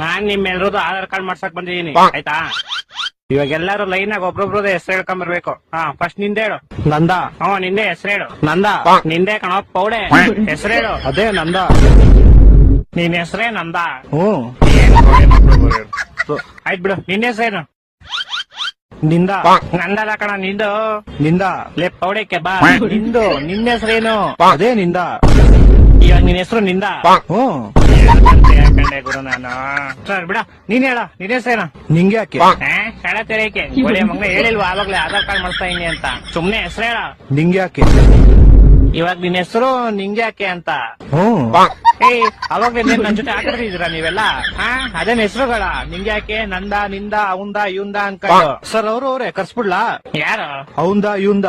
ನಾನ್ ನಿಮ್ಮೆಲ್ರದ್ದು Aadhaar card ಮಾಡ್ಸಕ್ ಬಂದಿದೀನಿ ಆಯ್ತಾ. ಇವಾಗ ಎಲ್ಲಾರು ಲೈನ್ ಆಗಿ ಒಬ್ರೊಬ್ರದ ಹೆಸರು ಹೇಳ್ಕೊಂಡ್ ಬರ್ಬೇಕು. ಫಸ್ಟ್ ನಿಂದೆ ಹೇಳು. ನಂದ. ನಿಂದೆ ಹೆಸರು ಹೇಳು. ನಂದ. ನಿಂದೆ ಕಣ ಪೌಡೆ ಹೆಸರು ಹೇಳು. ಅದೇ ನಂದ. ನಿನ್ ಹೆಸರೇ ನಂದ. ಆಯ್ತು ಬಿಡು. ನಿನ್ನ ಹೆಸರೇನು? ನಿಂದ. ನಂದಲ್ಲ ಕಣ ನಿಂದು. ನಿಂದ. ಲೇ ಪೌಡೆಕ್ಕೆ ಬಾ. ನಿಂದು. ನಿನ್ನ ಹೆಸರೇನು? ಅದೇ ನಿಂದ. ಇವಾಗ ನಿನ್ ಹೆಸರು ನಿಂದ. ಯಾಕಂಡೆ ಗುರು ನಾನು. ಸರ್ ಬಿಡ. ನೀನ್ ಹೇಳ. ನಿನ್ ಹೆಸರೇನು? ನಿಂಗೆ ಯಾಕೆ? ಶಾಲೆ ತೆರೆಯಕ್ಕೆ ಒಳ್ಳೆ ಮಗನ ಹೇಳಿಲ್ವಾ ಆವಾಗ್ಲೇ ಆಧಾರ್ ಕಾರ್ಡ್ ಮಾಡ್ತಾ ಇದೀನಿ ಅಂತ. ಸುಮ್ನೆ ಹೆಸರು ಹೇಳ. ನಿಂಗೆ ಯಾಕೆ? ಇವಾಗ ನಿನ್ ಹೆಸರು ನಿಂಗೆ ಯಾಕೆ ಅಂತ. ಅವಾಗ್ಲೇ ನನ್ ಜೊತೆ ಆಟಾಡ್ತಿದ್ದೀರಾ ನೀವೆಲ್ಲ? ಅದೇನ್ ಹೆಸರುಗಳ ನಿಂಗೆ ಯಾಕೆ, ನಂದ, ನಿಂದ, ಅವಂದ, ಇವಂದ ಅನ್ಕೊಂಡು. ಸರ್ ಅವ್ರೇ ಕರ್ಸ್ಬಿಡ್ಲಾ? ಯಾರು? ಅವಂದ ಇವಂದ.